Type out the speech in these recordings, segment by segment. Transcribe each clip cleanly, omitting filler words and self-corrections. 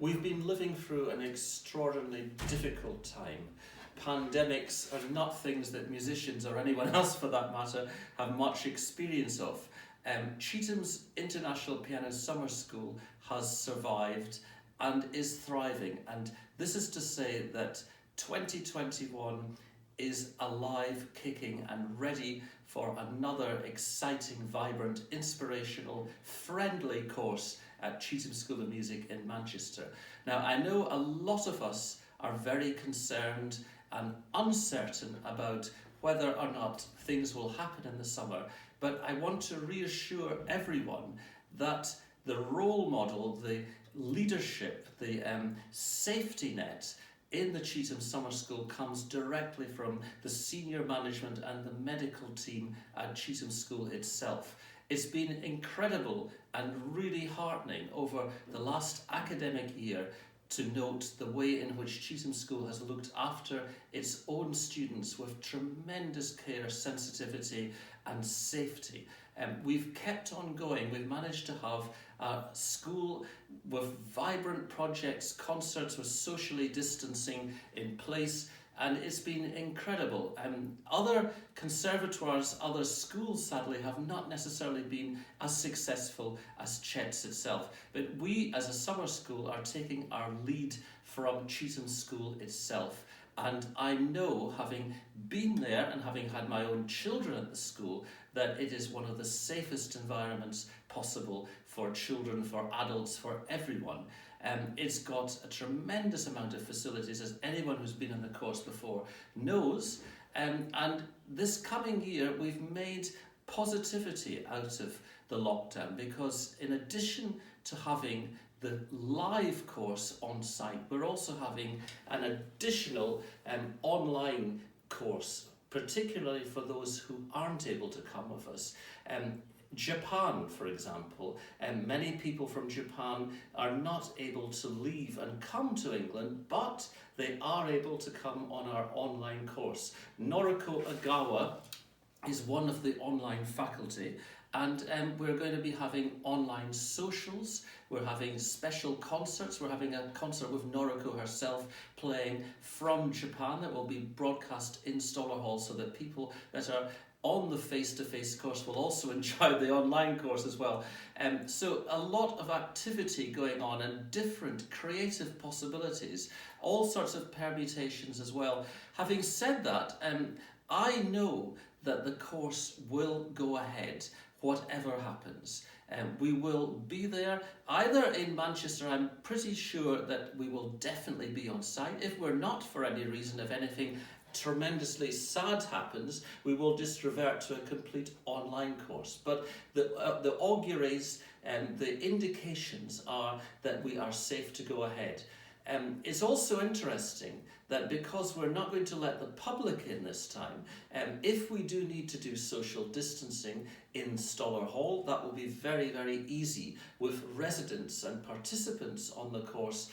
We've been living through an extraordinarily difficult time. Pandemics are not things that musicians or anyone else for that matter have much experience of. Chetham's International Piano Summer School has survived and is thriving, and this is to say that 2021 is alive, kicking and ready for another exciting, vibrant, inspirational, friendly course at Chetham School of Music in Manchester. Now, I know a lot of us are very concerned and uncertain about whether or not things will happen in the summer, but I want to reassure everyone that the role model, the leadership, the safety net in the Chetham Summer School comes directly from the senior management and the medical team at Chetham School itself. It's been incredible and really heartening over the last academic year to note the way in which Chetham School has looked after its own students with tremendous care, sensitivity and safety. We've kept on going. We've managed to have a school with vibrant projects, concerts with socially distancing in place, and it's been incredible. Other conservatoires, other schools sadly have not necessarily been as successful as Chet's itself, but we as a summer school are taking our lead from Chetham School itself. And I know, having been there and having had my own children at the school, that it is one of the safest environments possible for children, for adults, for everyone. It's got a tremendous amount of facilities, as anyone who's been in the course before knows. And this coming year, we've made positivity out of the lockdown, because in addition to having the live course on site, we're also having an additional online course, particularly for those who aren't able to come with us. Japan, for example, many people from Japan are not able to leave and come to England, but they are able to come on our online course. Noriko Agawa is one of the online faculty, and we're going to be having online socials. We're having special concerts. We're having a concert with Noriko herself playing from Japan that will be broadcast in Stoller Hall, so that people that are on the face-to-face course will also enjoy the online course as well. So a lot of activity going on and different creative possibilities, all sorts of permutations as well. Having said that, I know that the course will go ahead whatever happens. We will be there either in Manchester. I'm pretty sure that we will definitely be on site. If we're not, for any reason, if anything tremendously sad happens, we will just revert to a complete online course. But the auguries and the indications are that we are safe to go ahead. It's also interesting that because we're not going to let the public in this time, if we do need to do social distancing in Stoller Hall, that will be very, very easy, with residents and participants on the course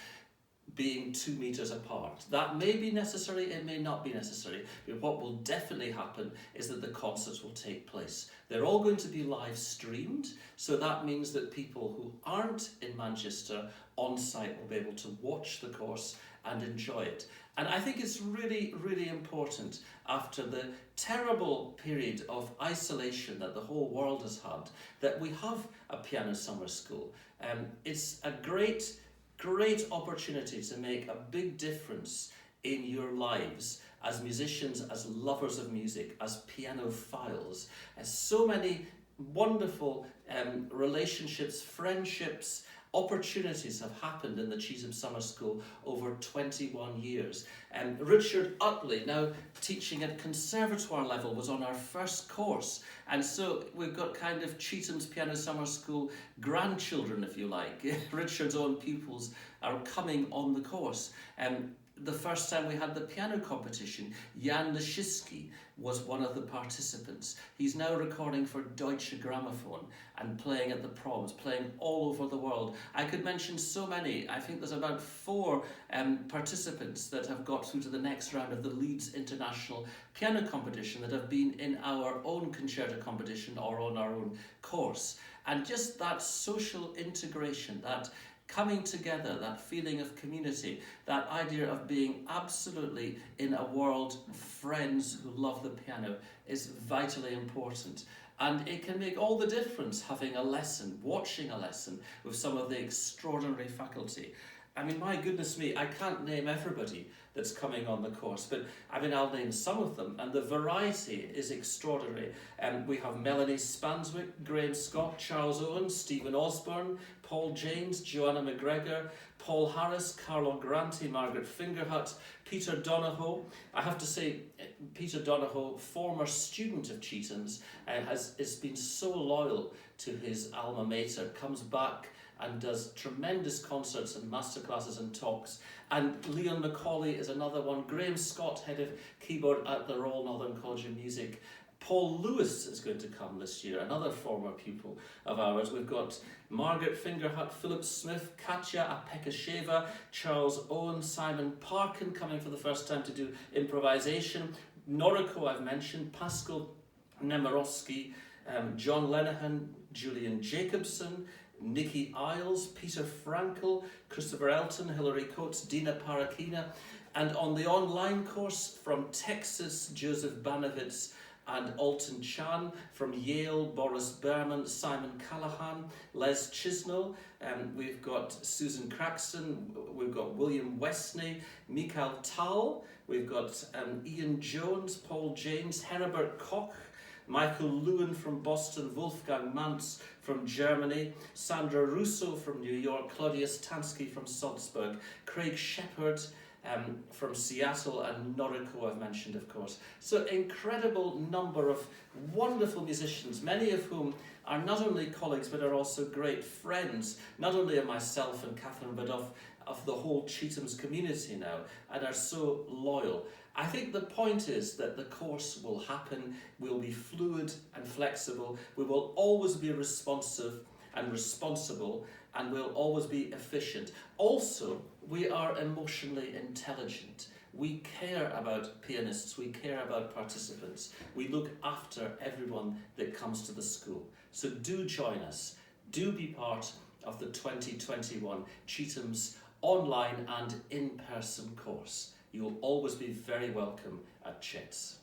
being 2 meters apart. That may be necessary, it may not be necessary, but what will definitely happen is that the concerts will take place. They're all going to be live streamed, so that means that people who aren't in Manchester on site will be able to watch the course and enjoy it. And I think it's really, really important, after the terrible period of isolation that the whole world has had, that we have a piano summer school. It's a great opportunity to make a big difference in your lives as musicians, as lovers of music, as pianophiles. So many wonderful relationships, friendships, opportunities have happened in the Chetham Summer School over 21 years. Richard Utley, now teaching at conservatoire level, was on our first course. And so we've got kind of Chetham's Piano Summer School grandchildren, if you like. Richard's own pupils are coming on the course. The first time we had the piano competition, Jan Leschiski was one of the participants. He's now recording for Deutsche Grammophon and playing at the proms, playing all over the world. I could mention so many. I think there's about 4 participants that have got through to the next round of the Leeds International Piano Competition that have been in our own concerto competition or on our own course. And just that social integration, that coming together, that feeling of community, that idea of being absolutely in a world of friends who love the piano is vitally important. And it can make all the difference having a lesson, watching a lesson with some of the extraordinary faculty. I mean, my goodness me, I can't name everybody that's coming on the course, but I mean, I'll name some of them, and the variety is extraordinary. We have Melanie Spanswick, Graham Scott, Charles Owen, Stephen Osborne, Paul James, Joanna McGregor, Paul Harris, Carlo Granti, Margaret Fingerhut, Peter Donahoe. I have to say, Peter Donahoe, former student of Chetham's, has been so loyal to his alma mater, comes back and does tremendous concerts and masterclasses and talks. And Leon Macaulay is another one. Graham Scott, head of keyboard at the Royal Northern College of Music. Paul Lewis is going to come this year, another former pupil of ours. We've got Margaret Fingerhut, Philip Smith, Katya Apekasheva, Charles Owen, Simon Parkin coming for the first time to do improvisation. Noriko I've mentioned, Pascal Nemirovsky, John Lenihan, Julian Jacobson, Nikki Isles, Peter Frankel, Christopher Elton, Hilary Coates, Dina Parakina, and on the online course from Texas, Joseph Banovitz and Alton Chan, from Yale, Boris Berman, Simon Callahan, Les Chisnell, we've got Susan Craxton, we've got William Westney, Mikhail Tal, we've got Ian Jones, Paul James, Herbert Koch, Michael Lewin from Boston, Wolfgang Mantz from Germany, Sandra Russo from New York, Claudius Tansky from Salzburg, Craig Shepherd from Seattle, and Noriko I've mentioned, of course. So incredible number of wonderful musicians, many of whom are not only colleagues but are also great friends, not only of myself and Catherine but of the whole Chetham's community now, and are so loyal. I think the point is that the course will happen, we'll be fluid and flexible, we will always be responsive and responsible, and we'll always be efficient. Also, we are emotionally intelligent. We care about pianists, we care about participants, we look after everyone that comes to the school. So do join us, do be part of the 2021 Chetham's online and in-person course. You will always be very welcome at Chetham.